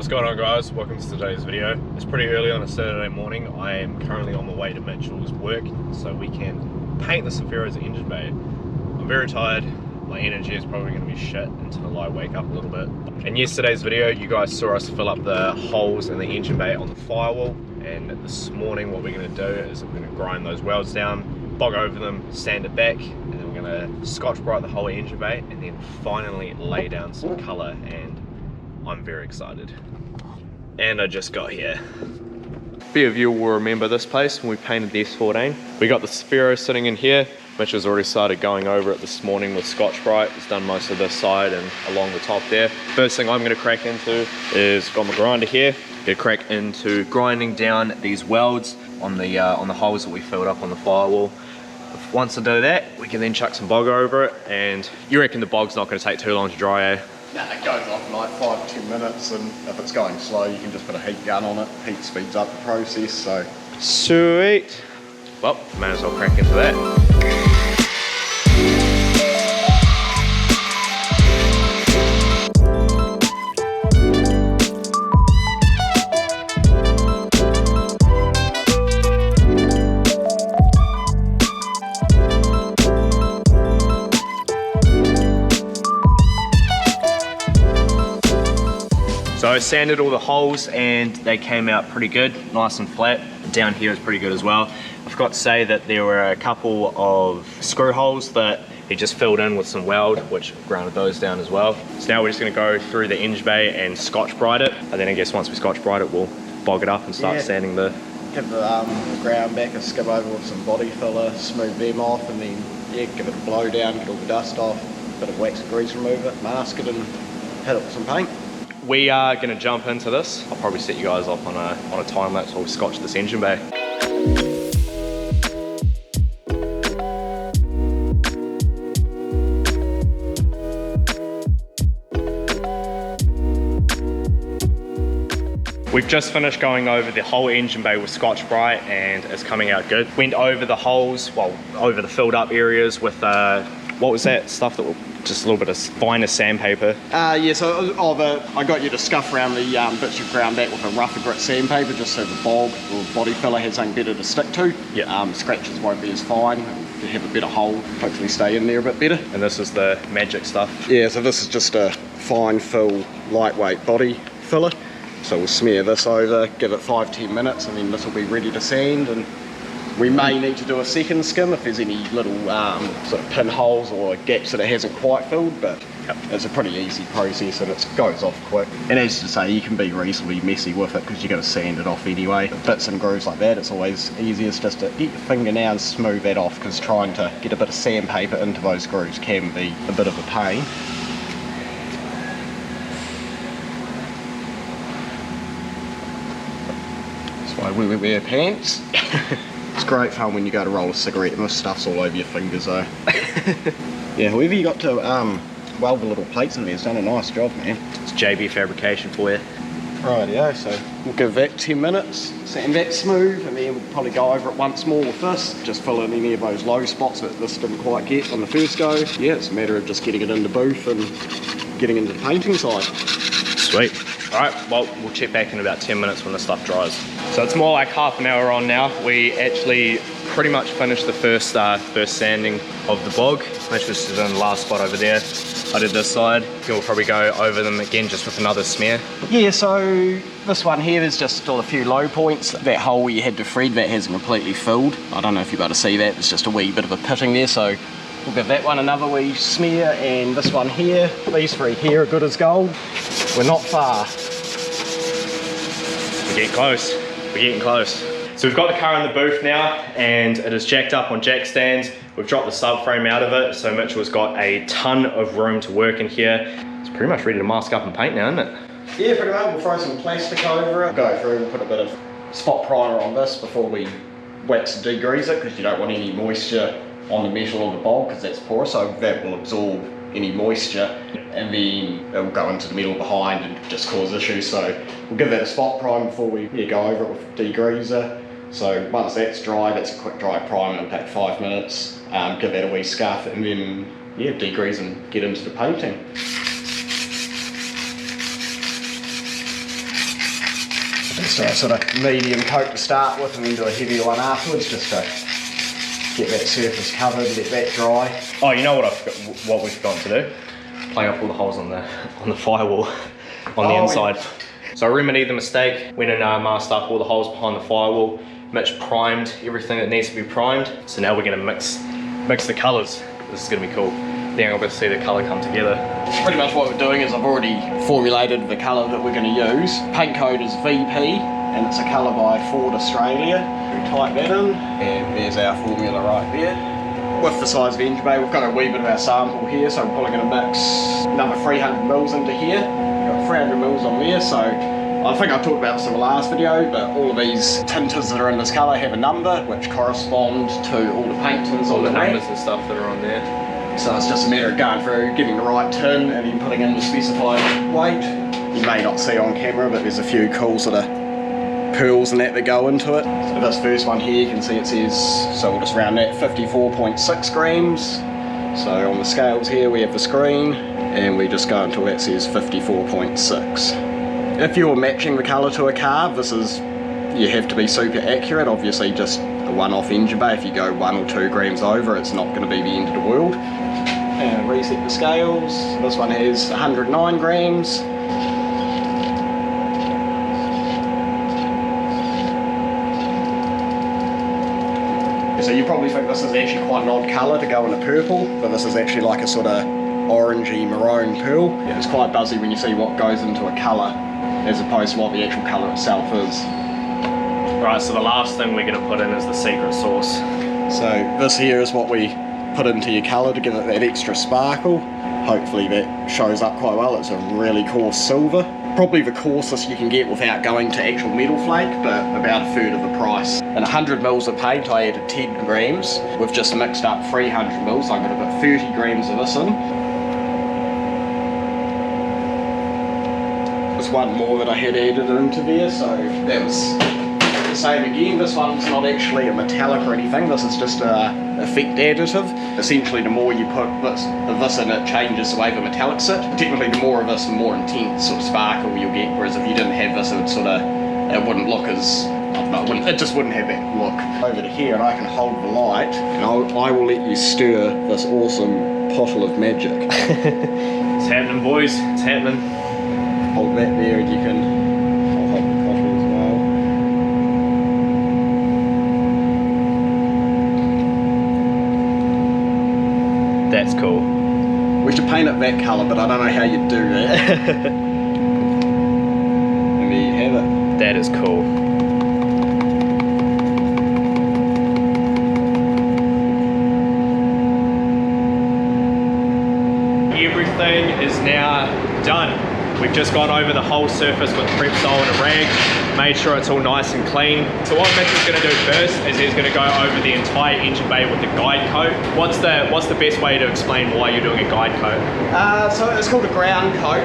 What's going on, guys? Welcome to today's video. It's pretty early on a Saturday morning. I am currently on my way to Mitchell's work so we can paint the Cefiro's engine bay. I'm very tired. My energy is probably going to be shit until I wake up a little bit. In yesterday's video, you guys saw us fill up the holes in the engine bay on the firewall, and this morning what we're going to do is we're going to grind those welds down, bog over them, sand it back, and then we're going to Scotch-brite the whole engine bay and then finally lay down some colour, and I'm very excited. And I just got here. A few of you will remember this place when we painted the S14. We got the Cefiro sitting in here. Mitch has already started going over it this morning with Scotch-brite. He's done most of this side and along the top there. First thing I'm going to crack into is, got my grinder here. Gonna crack into grinding down these welds on the holes that we filled up on the firewall. Once I do that, we can then chuck some bog over it. And you reckon the bog's not going to take too long to dry, eh? No, it goes off in like 5 to 10 minutes, and if it's going slow, you can just put a heat gun on it. Heat speeds up the process, so. Sweet. Well, may as well crack into that. So I sanded all the holes and they came out pretty good, nice and flat. Down here is pretty good as well. I forgot to say that there were a couple of screw holes that he just filled in with some weld, which grounded those down as well. So now we're just gonna go through the engine bay and Scotch-brite it. And then I guess once we Scotch-brite it, we'll bog it up and start sanding the... Give the ground back a skip over with some body filler, smooth them off, and then give it a blow down, get all the dust off, bit of wax and grease remover, mask it, and hit it with some paint. We are going to jump into this. I'll probably set you guys up on a time lapse while we scotch this engine bay. We've just finished going over the whole engine bay with Scotch-brite and it's coming out good. Went over the holes, well, over the filled up areas with, what was that stuff that just a little bit of finer sandpaper? Yeah, so I got you to scuff around the bits you've ground back with a rougher grit sandpaper, just so the bog or body filler has something better to stick to. Yeah. Scratches won't be as fine. You have a better hole, hopefully stay in there a bit better. And this is the magic stuff? Yeah, so this is just a fine fill, lightweight body filler. So we'll smear this over, give it 5-10 minutes, and then this will be ready to sand. And we may need to do a second skim if there's any little sort of pinholes or gaps that it hasn't quite filled, but it's a pretty easy process and it goes off quick. And as you say, you can be reasonably messy with it because you're going to sand it off anyway. Bits and grooves like that, it's always easiest just to get your finger now and smooth that off, because trying to get a bit of sandpaper into those grooves can be a bit of a pain. That's why we wear pants. It's great fun when you go to roll a cigarette and this stuff's all over your fingers though. Yeah, whoever you got to weld the little plates in there has done a nice job, man. It's JB fabrication for you. Rightio, so we'll give that 10 minutes, sand that smooth, and then we'll probably go over it once more with this. Just fill in any of those low spots that this didn't quite get on the first go. Yeah, it's a matter of just getting it in the booth and getting into the painting side. Sweet. Alright, well, we'll check back in about 10 minutes when the stuff dries. So it's more like half an hour on now. We actually pretty much finished the first sanding of the bog. Mitch was in the last spot over there. I did this side. We'll probably go over them again just with another smear. Yeah, so this one here, there's just still a few low points. That hole where you had to thread, that hasn't completely filled. I don't know if you're able to see that. There's just a wee bit of a pitting there, so we'll give that one another wee smear, and this one here, these three here are good as gold. We're not far. We're getting close. We're getting close. So we've got the car in the booth now, and it is jacked up on jack stands. We've dropped the subframe out of it, so Mitchell's got a ton of room to work in here. It's pretty much ready to mask up and paint now, isn't it? Yeah, pretty much. We'll throw some plastic over it. Go through and put a bit of spot primer on this before we wax and degrease it, because you don't want any moisture on the metal or the bog, because that's porous, so that will absorb any moisture, and then it will go into the metal behind and just cause issues. So we'll give that a spot prime before we go over it with degreaser. So once that's dry, that's a quick dry primer, it'll take 5 minutes. Give that a wee scuff, and then degrease and get into the painting. Let's do a sort of medium coat to start with and then do a heavier one afterwards, just to get that surface covered, let that dry. Oh, you know what we forgot to do? Play up all the holes on the firewall on the inside. So I remedied the mistake, went and masked up all the holes behind the firewall. Mitch primed everything that needs to be primed. So now we're gonna mix the colors. This is gonna be cool. Then I'll be able to see the color come together. Pretty much what we're doing is I've already formulated the color that we're gonna use. Paint code is VP, and it's a color by Ford Australia. We type that in, and there's our formula right there. With the size of the engine bay, we've got a wee bit of our sample here, so we're probably going to mix another 300 mils into here. We've got 300 mils on there, so I think I talked about this in the last video, but all of these tinters that are in this colour have a number which correspond to all the paint tins all on the rack. numbers and stuff that are on there. So it's just a matter of going through, getting the right tin, and then putting in the specified weight. You may not see on camera, but there's a few cool sort of pearls and that go into it. So this first one here, you can see it says, so we'll just round that, 54.6 grams. So on the scales here we have the screen, and we just go until that says 54.6. If you're matching the colour to a car, you have to be super accurate. Obviously just a one-off engine bay, if you go 1 or 2 grams over, it's not going to be the end of the world. And reset the scales. This one has 109 grams. So you probably think this is actually quite an odd colour to go in a purple, but this is actually like a sort of orangey maroon pearl. Yeah. It's quite buzzy when you see what goes into a colour as opposed to what the actual colour itself is. Right, so the last thing we're going to put in is the secret sauce. So this here is what we put into your colour to give it that extra sparkle. Hopefully that shows up quite well. It's a really coarse silver. Probably the coarsest you can get without going to actual metal flake, but about a third of the price. In 100 mils of paint I added 10 grams. We've just mixed up 300 mils, I'm going to put 30 grams of this in. There's one more that I had added into there, so that was the same again. This one's not actually a metallic or anything, this is just a effect additive. Essentially the more you put this in, it changes the way the metallics sit. Technically the more of this, the more intense sort of sparkle you'll get, whereas if you didn't have this, it wouldn't look as, I don't know, it just wouldn't have that look. Over to here, and I can hold the light, and I will let you stir this awesome pottle of magic. It's happening, boys, it's happening. Hold that there, and you can, I'll hold the pottle as well. That's cool. We should paint it that colour, but I don't know how you'd do that. And there you have it. That is cool. Everything is now done. We've just gone over the whole surface with prep sole and a rag, made sure it's all nice and clean. So what Mitch is going to do first is he's going to go over the entire engine bay with the guide coat. What's the best way to explain why you're doing a guide coat? So it's called a ground coat.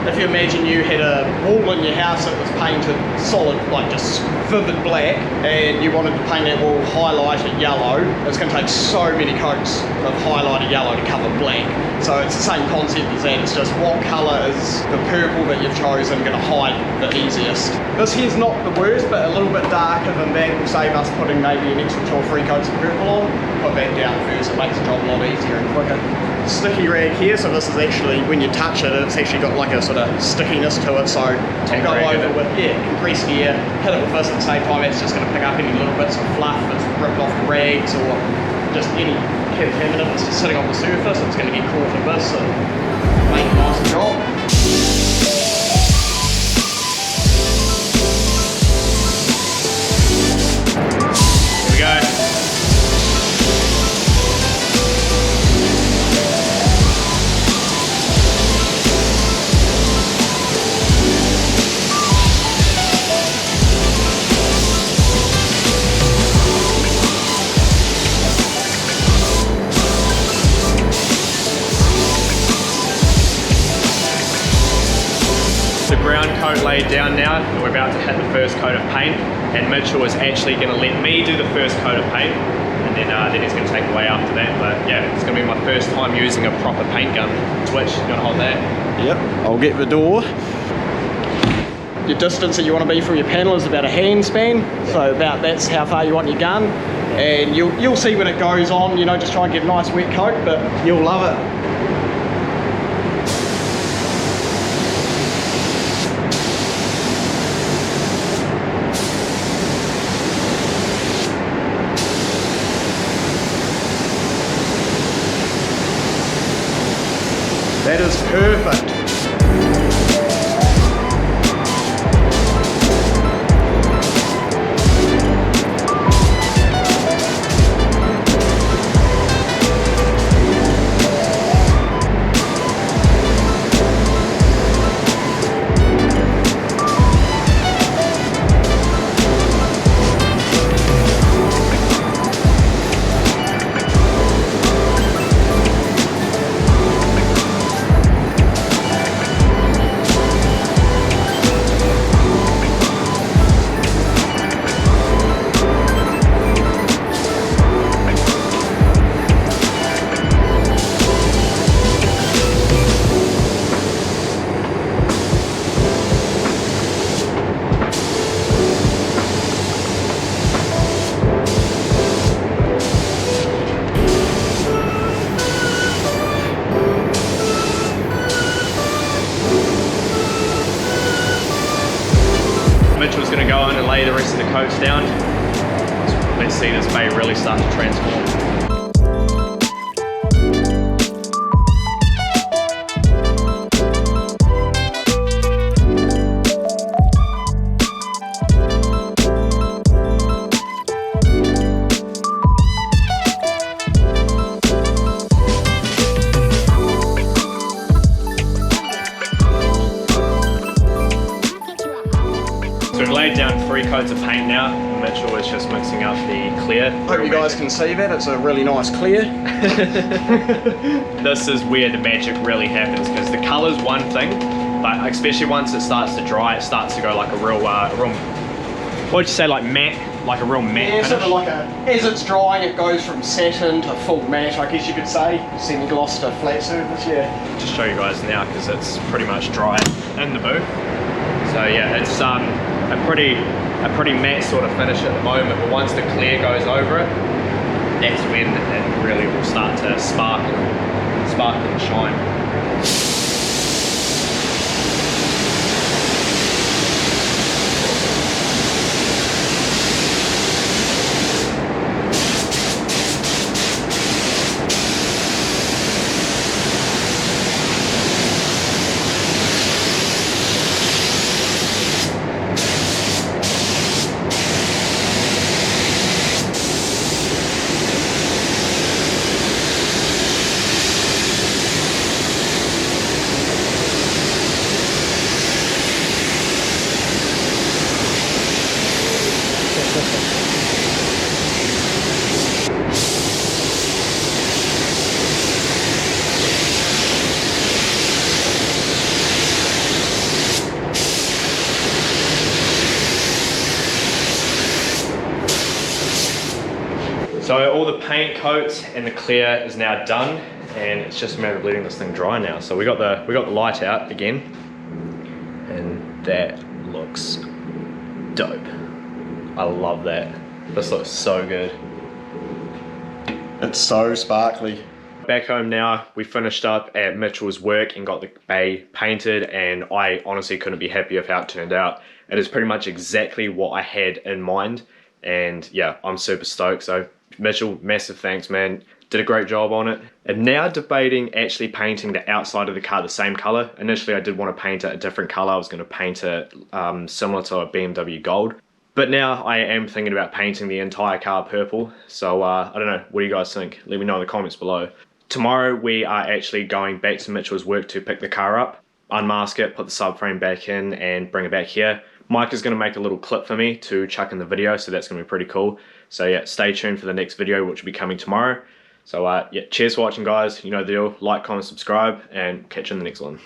If you imagine you had a wall in your house that was painted solid, like just vivid black, and you wanted to paint that wall highlighted yellow, it's going to take so many coats of highlighted yellow to cover black. So it's the same concept as that, it's just what colour is the purple that you've chosen going to hide the easiest. This here's not the worst, but a little bit darker than that will save us putting maybe an extra 2 or 3 coats of purple on. Put that down first, it makes the job a lot easier and quicker. Sticky rag here, so this is actually, when you touch it, it's actually got like a sort of stickiness to it, so I'll go over with, compressed air, hit it with this at the same time, it's just going to pick up any little bits of fluff that's ripped off the rags or just any contaminant that's just sitting on the surface. It's going to get caught in this and make a nice job. Here we go. The ground coat laid down now, and we're about to hit the first coat of paint, and Mitchell is actually going to let me do the first coat of paint, and then he's going to take away after that. But yeah, it's going to be my first time using a proper paint gun. Twitch, you want to hold that? Yep, I'll get the door. your distance that you want to be from your panel is about a hand span, so about that's how far you want your gun. And you'll see when it goes on, you know, just try and get a nice wet coat, but you'll love it. That is perfect. Mitchell's going to go in and lay the rest of the coats down. Let's see this bay really start to transform. So we've laid down 3 coats of paint now. Mitchell is just mixing up the clear. Hope you guys can see that, it's a really nice clear. This is where the magic really happens, because the colour's one thing, but especially once it starts to dry, it starts to go like a real what'd you say, like matte? Like a real matte Yeah, finish? sort of like as it's drying, it goes from satin to full matte, I guess you could say. Semi-gloss to flat surface, yeah. Just show you guys now, because it's pretty much dry in the booth. So yeah, it's a pretty matte sort of finish at the moment, but once the clear goes over it, that's when it really will start to sparkle and shine. So all the paint coats and the clear is now done, and it's just a matter of letting this thing dry now. So we got the light out again, and that looks dope. I love that. This looks so good. It's so sparkly. Back home now, we finished up at Mitchell's work and got the bay painted, and I honestly couldn't be happier with how it turned out. It is pretty much exactly what I had in mind, and yeah, I'm super stoked. So Mitchell, massive thanks, man. Did a great job on it. And now debating actually painting the outside of the car the same color. Initially I did want to paint it a different color. I was going to paint it similar to a BMW gold. But now I am thinking about painting the entire car purple. So I don't know, what do you guys think? Let me know in the comments below. Tomorrow we are actually going back to Mitchell's work to pick the car up, unmask it, put the subframe back in and bring it back here. Mike is going to make a little clip for me to chuck in the video, so that's going to be pretty cool. So yeah, stay tuned for the next video, which will be coming tomorrow. So yeah, cheers for watching guys. You know the deal, like, comment, subscribe, and catch you in the next one.